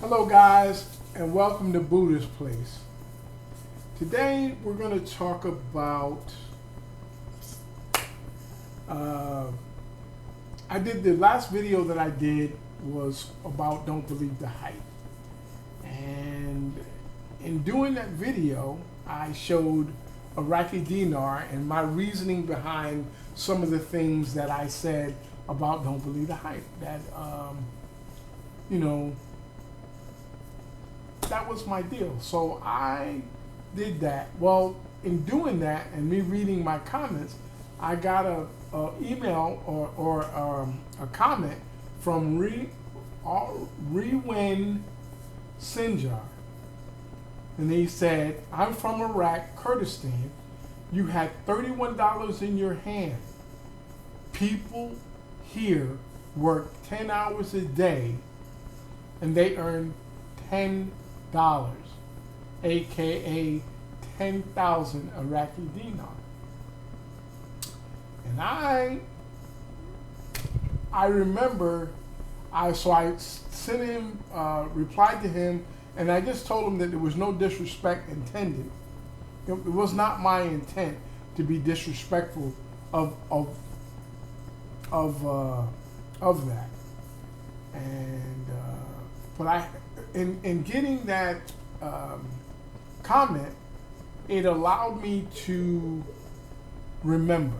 Hello guys, and welcome to Budda's Place. Today we're going to talk about, the last video that I did was about don't believe the hype. And in doing that video, I showed Iraqi dinar and my reasoning behind some of the things that I said about don't believe the hype. That, that was my deal. So I did that. Well, in doing that and me reading my comments, I got a email or a comment from Rewen Sinjar. And he said, I'm from Iraq, Kurdistan. You had $31 in your hand. People here work 10 hours a day and they earn $10, aka 10,000 Iraqi dinar. And I remember, I sent him, replied to him, and I just told him that there was no disrespect intended. It was not my intent to be disrespectful of that. And but in getting that comment, it allowed me to remember.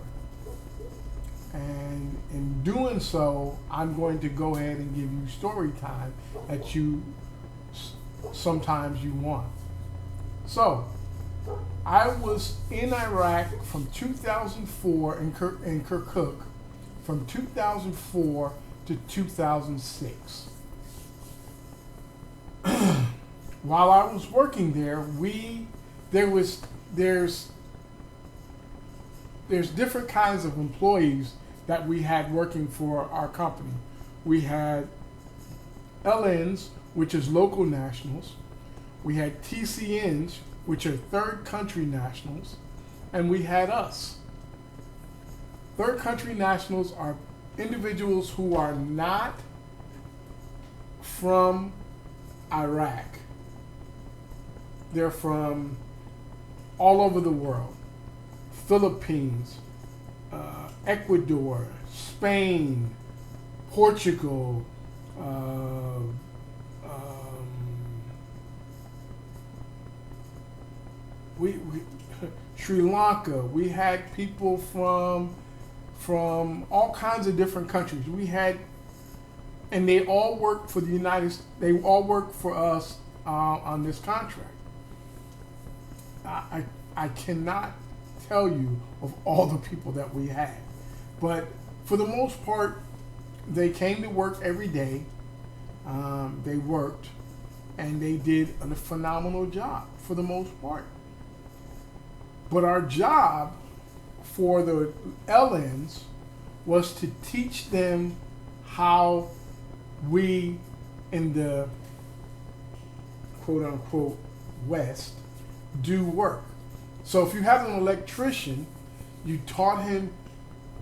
And in doing so, I'm going to go ahead and give you story time that you sometimes you want. So, I was in Iraq from 2004 in Kirkuk, from 2004 to 2006. While I was working there, there's different kinds of employees that we had working for our company. We had LNs, which is local nationals. We had TCNs, which are third country nationals, and we had us. Third country nationals are individuals who are not from Iraq. They're from all over the world. Philippines, Ecuador, Spain, Portugal, Sri Lanka. We had people from all kinds of different countries. We had, and they all worked for the United States. They all worked for us on this contract. I cannot tell you of all the people that we had, but for the most part, they came to work every day. They worked, and they did a phenomenal job for the most part. But our job for the LNs was to teach them how we in the quote unquote West do work. So if you have an electrician, you taught him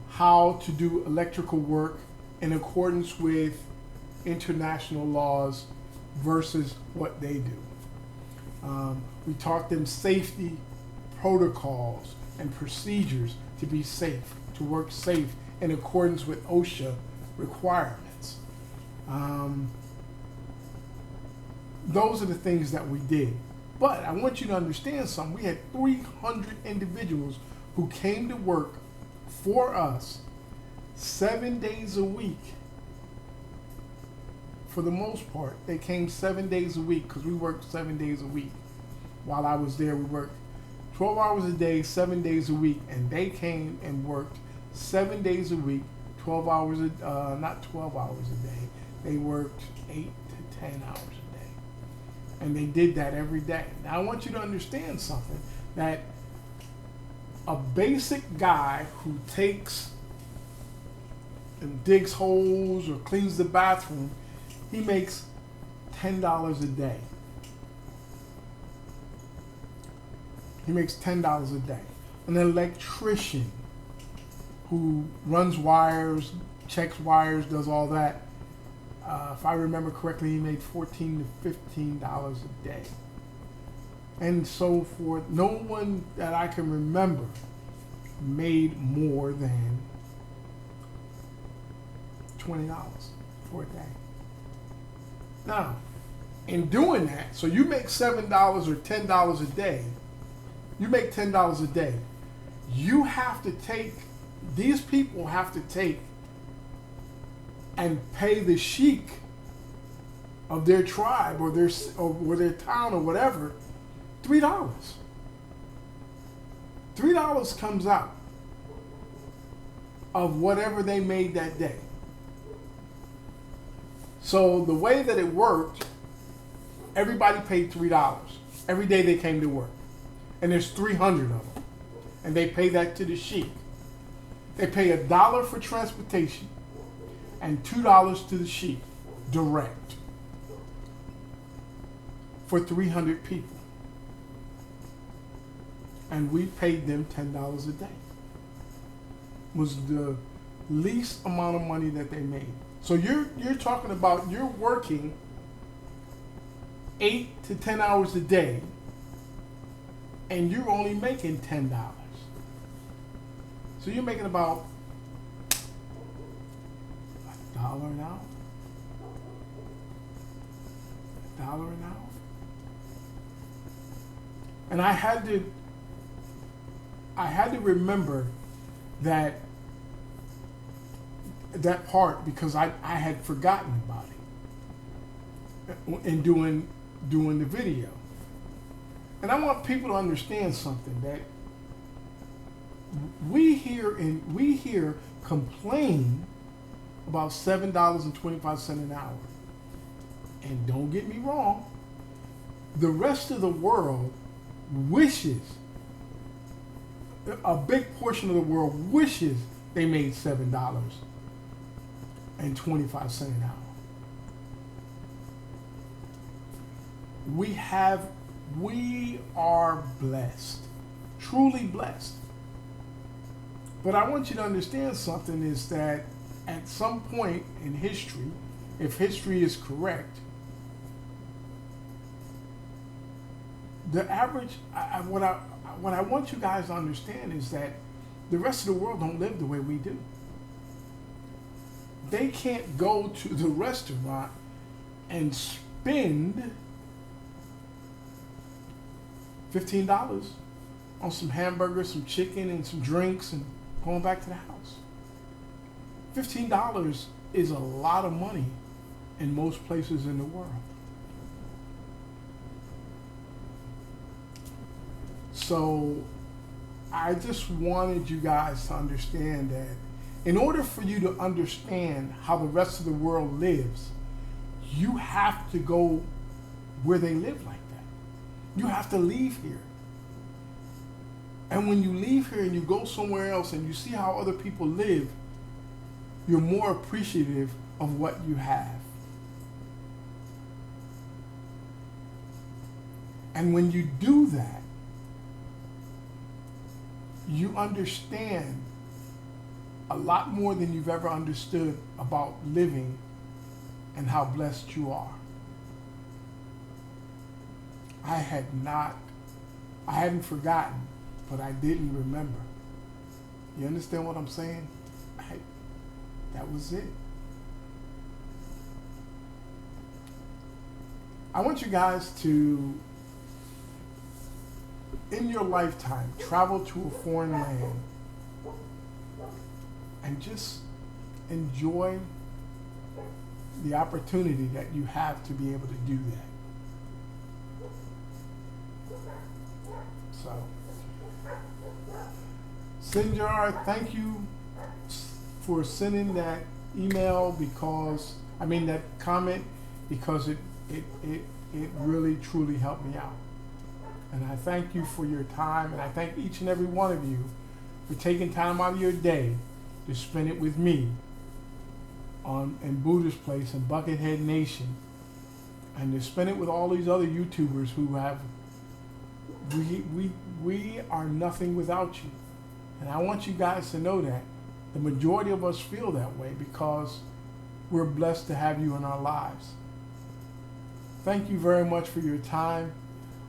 how to do electrical work in accordance with international laws versus what they do. We taught them safety protocols and procedures to be safe, to work safe in accordance with OSHA requirements. Those are the things that we did. But I want you to understand something. We had 300 individuals who came to work for us 7 days a week. For the most part, they came 7 days a week because we worked 7 days a week. While I was there, we worked 12 hours a day, 7 days a week, and they came and worked 7 days a week, 12 hours, not 12 hours a day. They worked 8 to 10 hours a day. And they did that every day. Now I want you to understand something, that a basic guy who takes and digs holes or cleans the bathroom, he makes $10 a day. He makes $10 a day. An electrician who runs wires, checks wires, does all that, If I remember correctly, he made $14 to $15 a day, and so forth. No one that I can remember made more than $20 for a day. Now, in doing that, so you make $7 or $10 a day, you make $10 a day. You have to take, these people have to take and pay the sheik of their tribe or their town or whatever $3. $3 comes out of whatever they made that day. So the way that it worked, everybody paid $3 every day they came to work. And there's 300 of them. And they pay that to the sheik. They pay $1 for transportation and $2 to the sheik, direct, for 300 people. And we paid them $10 a day. Was the least amount of money that they made. So you're talking about, you're working 8 to 10 hours a day, and you're only making $10. So you're making about $1 an hour. $1 an hour. And I had to remember that part, because I had forgotten about it in doing the video. And I want people to understand something, that we hear complain about $7.25 an hour. And don't get me wrong, the rest of the world wishes, a big portion of the world wishes they made $7.25 an hour. We are blessed, truly blessed. But I want you to understand something, is that at some point in history, if history is correct, the average, what I want you guys to understand is that the rest of the world don't live the way we do. They can't go to the restaurant and spend $15 on some hamburgers, some chicken, and some drinks, and going back to the house. $15 is a lot of money in most places in the world. So I just wanted you guys to understand that in order for you to understand how the rest of the world lives, you have to go where they live like that. You have to leave here. And when you leave here and you go somewhere else and you see how other people live, you're more appreciative of what you have. And when you do that, you understand a lot more than you've ever understood about living and how blessed you are. I hadn't forgotten, but I didn't remember. You understand what I'm saying? That was it. I want you guys to, in your lifetime, travel to a foreign land and just enjoy the opportunity that you have to be able to do that. So, Sinjar, thank you for sending that email, that comment, because it really truly helped me out. And I thank you for your time, and I thank each and every one of you for taking time out of your day to spend it with me in Buddha's Place in Buckethead Nation, and to spend it with all these other YouTubers who have, we are nothing without you. And I want you guys to know that the majority of us feel that way, because we're blessed to have you in our lives. Thank you very much for your time.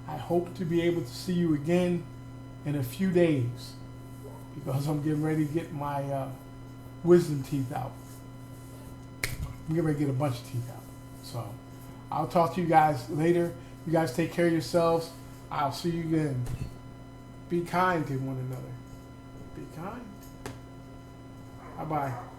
I hope to be able to see you again in a few days because I'm getting ready to get my wisdom teeth out. I'm getting ready to get a bunch of teeth out. So I'll talk to you guys later. You guys take care of yourselves. I'll see you again. Be kind to one another. Be kind. Bye-bye.